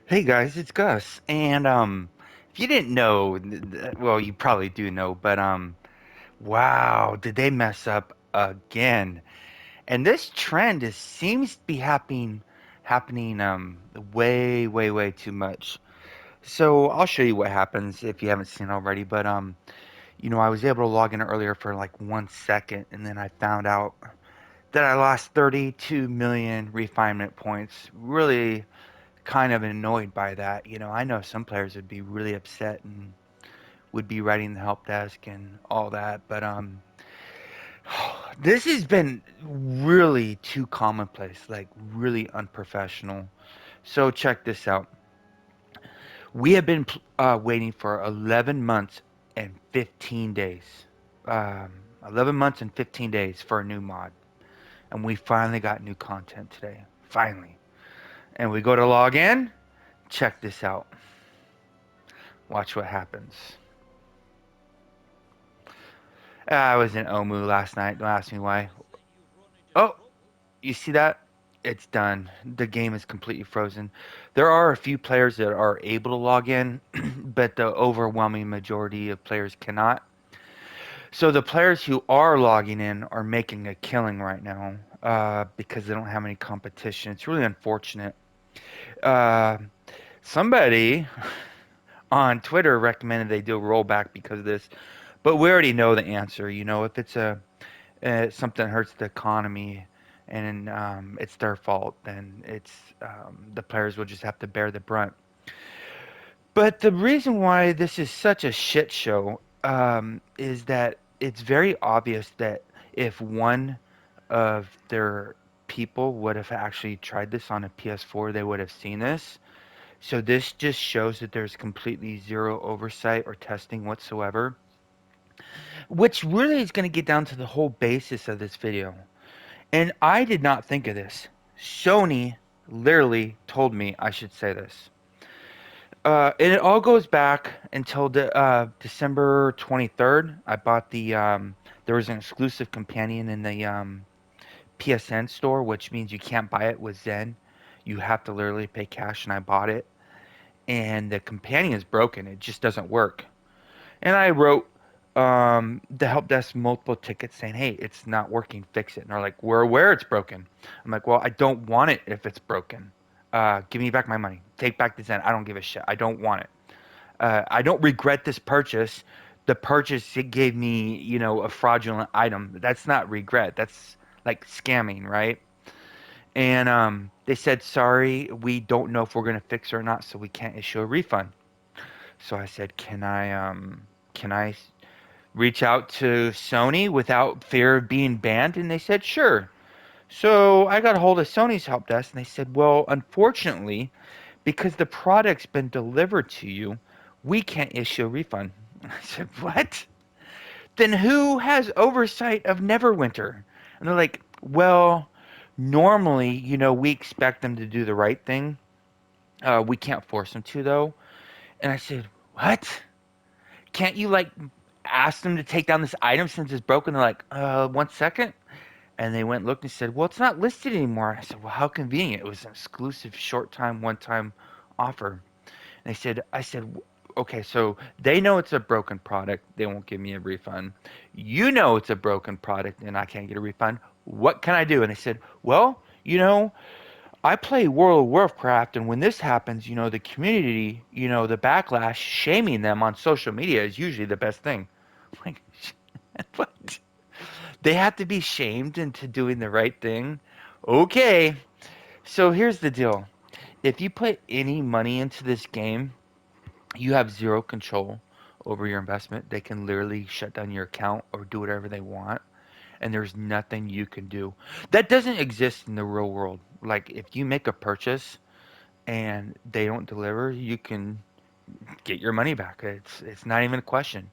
Hey guys, it's Gus. And if you didn't know, well, you probably do know, but wow, did they mess up again? And this trend seems to be happening way too much. So I'll show you what happens if you haven't seen already. But I was able to log in earlier for like 1 second, and then I found out that I lost 32 million refinement points. Really kind of annoyed by that. I know some players would be really upset and would be writing the help desk and all that, but this has been really too commonplace, like really unprofessional. So check this out. We have been waiting for 11 months and 15 days. 11 months and 15 days for a new mod. And we finally got new content today. Finally. And we go to log in. Check this out. Watch what happens. I was in Omu last night. Don't ask me why. Oh, you see that? It's done. The game is completely frozen. There are a few players that are able to log in, but the overwhelming majority of players cannot. So the players who are logging in are making a killing right now because they don't have any competition. It's really unfortunate. Uh, Somebody on Twitter recommended they do a rollback because of this, but we already know the answer. If it's something hurts the economy and it's their fault, then the players will just have to bear the brunt. But the reason why this is such a shit show is that it's very obvious that if one of their people would have actually tried this on a PS4, they would have seen this. So this just shows that there's completely zero oversight or testing whatsoever, which really is going to get down to the whole basis of this video. And I did not think of this. Sony literally told me I should say this. And it all goes back until December 23rd. I bought there was an exclusive companion in the PSN store, which means you can't buy it with Zen. You have to literally pay cash, and I bought it. And the companion is broken. It just doesn't work. And I wrote the help desk multiple tickets saying, "Hey, it's not working. Fix it." And they're like, "We're aware it's broken." I'm like, "Well, I don't want it if it's broken. Give me back my money. Take back the Zen. I don't give a shit. I don't want it. I don't regret this purchase. The purchase it gave me, a fraudulent item. That's not regret. That's like scamming, right?" And they said, "Sorry, we don't know if we're going to fix it or not, so we can't issue a refund." So I said, can I reach out to Sony without fear of being banned?" And they said, "Sure." So I got a hold of Sony's help desk and they said, "Well, unfortunately, because the product's been delivered to you, we can't issue a refund." I said, "What? Then who has oversight of Neverwinter?" And they're like, "Well, normally, we expect them to do the right thing. We can't force them to, though." And I said, "What? Can't you, like, ask them to take down this item since it's broken?" They're like, 1 second." And they went and looked and said, "Well, it's not listed anymore." I said, "Well, how convenient. It was an exclusive short time, one time offer." And I said, "Okay, so they know it's a broken product. They won't give me a refund. You know it's a broken product and I can't get a refund. What can I do?" And they said, "Well, I play World of Warcraft, and when this happens, the community, the backlash, shaming them on social media is usually the best thing." Like, what? They have to be shamed into doing the right thing? Okay. So here's the deal. If you put any money into this game, you have zero control over your investment. They can literally shut down your account or do whatever they want, and there's nothing you can do. That doesn't exist in the real world. Like, if you make a purchase and they don't deliver, you can get your money back. It's not even a question.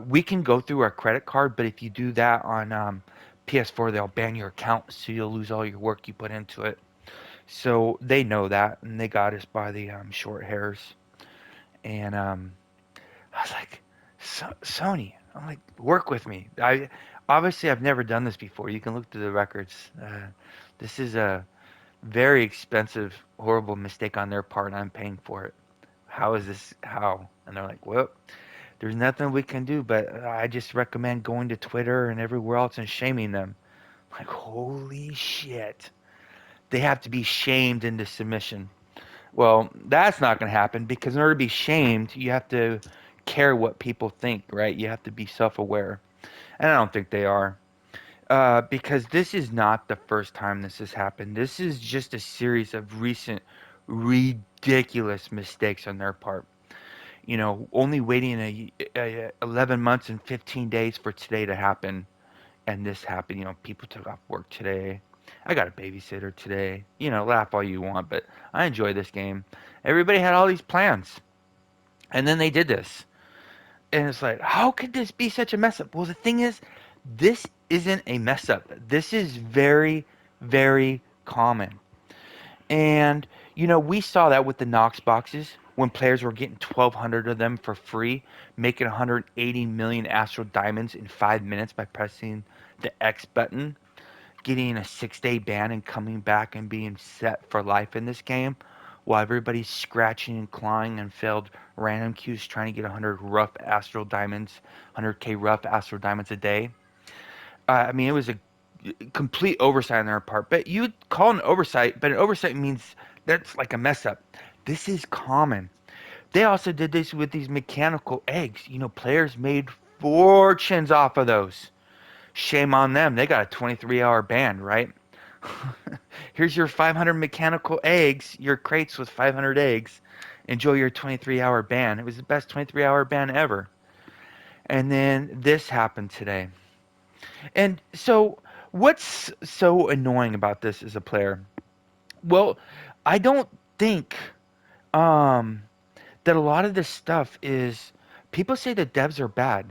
We can go through our credit card, but if you do that on PS4, they'll ban your account, so you'll lose all your work you put into it. So they know that, and they got us by the short hairs. And I was like, Sony, I'm like, work with me. I've never done this before. You can look through the records. This is a Very expensive, horrible mistake on their part, and I'm paying for it. How is this? How? And they're like, well, there's nothing we can do, but I just recommend going to Twitter and everywhere else and shaming them. Like, holy shit. They have to be shamed into submission. Well, that's not going to happen because in order to be shamed, you have to care what people think, right? You have to be self aware. And I don't think they are. Because this is not the first time this has happened. This is just a series of recent ridiculous mistakes on their part. You know, only waiting 11 months and 15 days for today to happen, and this happened. You know, people took off work today. I got a babysitter today. You know, laugh all you want, but I enjoy this game. Everybody had all these plans, and then they did this. And it's like, how could this be such a mess up? Well, the thing is, this isn't a mess up. This is very, very common. And, you know, we saw that with the Knox boxes when players were getting 1,200 of them for free, making 180 million Astral Diamonds in 5 minutes by pressing the X button, getting a 6-day ban and coming back and being set for life in this game, while everybody's scratching and clawing and failed random queues trying to get 100 rough Astral Diamonds, 100k rough Astral Diamonds a day. I mean, it was a complete oversight on their part. But you'd call it an oversight, but an oversight means that's like a mess up. This is common. They also did this with these mechanical eggs. You know, players made fortunes off of those. Shame on them. They got a 23-hour ban, right? Here's your 500 mechanical eggs, your crates with 500 eggs. Enjoy your 23-hour ban. It was the best 23-hour ban ever. And then this happened today. And so, what's so annoying about this as a player? Well, I don't think um, that a lot of this stuff is. People say the devs are bad.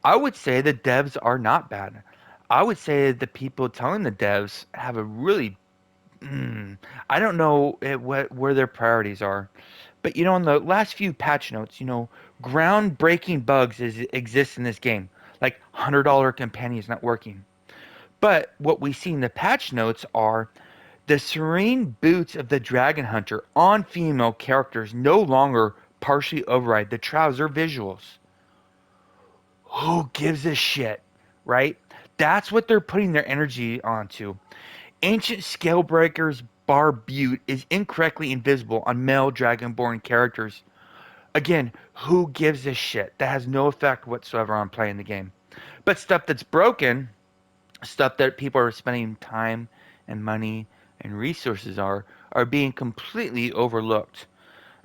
I would say the devs are not bad. I would say the people telling the devs have a really. I don't know where their priorities are. But you know, in the last few patch notes, you know, groundbreaking bugs exist in this game. Like $100 companions not working. But what we see in the patch notes are the serene boots of the Dragon Hunter on female characters no longer partially override the trouser visuals. Who gives a shit, right? That's what they're putting their energy onto. Ancient Scalebreaker's Barbute is incorrectly invisible on male Dragonborn characters. Again, who gives a shit? That has no effect whatsoever on playing the game. But stuff that's broken, stuff that people are spending time and money and resources are being completely overlooked.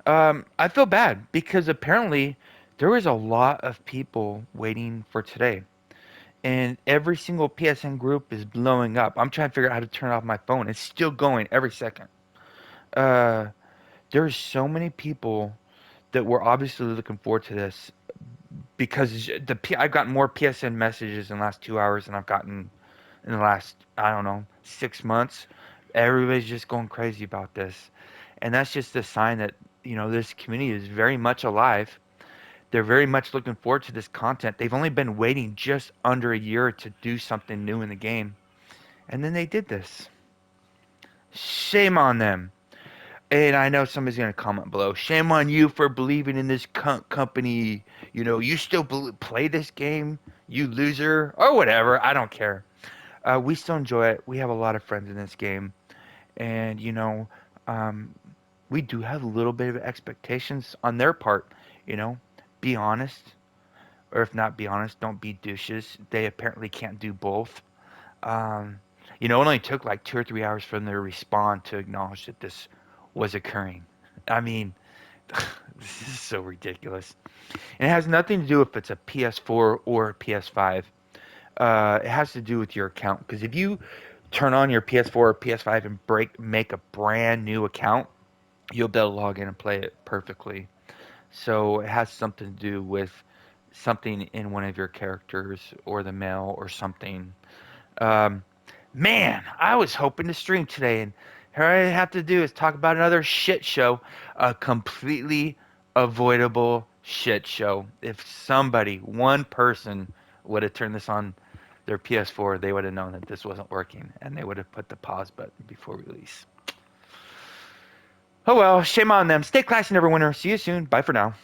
I feel bad because apparently there was a lot of people waiting for today, and every single PSN group is blowing up. I'm trying to figure out how to turn off my phone. It's still going every second. Uh, there's so many people that were obviously looking forward to this because I've gotten more PSN messages in the last 2 hours than I've gotten in the last, I don't know, 6 months. Everybody's just going crazy about this. And that's just a sign that, you know, this community is very much alive. They're very much looking forward to this content. They've only been waiting just under a year to do something new in the game. And then they did this. Shame on them. And I know somebody's going to comment below. Shame on you for believing in this company. You know, you still play this game, you loser, or whatever. I don't care. We still enjoy it. We have a lot of friends in this game, and you know, um, we do have a little bit of expectations on their part. You know, be honest, or if not be honest, don't be douches. They apparently can't do both. Um, you know, it only took like 2 or 3 hours for them to respond to acknowledge that this was occurring. I mean, this is so ridiculous. And it has nothing to do if it's a PS4 or a PS5. It has to do with your account because if you turn on your PS4 or PS5 and make a brand new account, you'll be able to log in and play it perfectly. So it has something to do with something in one of your characters or the mail or something. Um, Man, I was hoping to stream today, and here I have to do is talk about another shit show, a completely avoidable shit show. If somebody, one person, would have turned this on their PS4, they would have known that this wasn't working, and they would have put the pause button before release. Oh well, shame on them. Stay classy, Neverwinter. See you soon. Bye for now.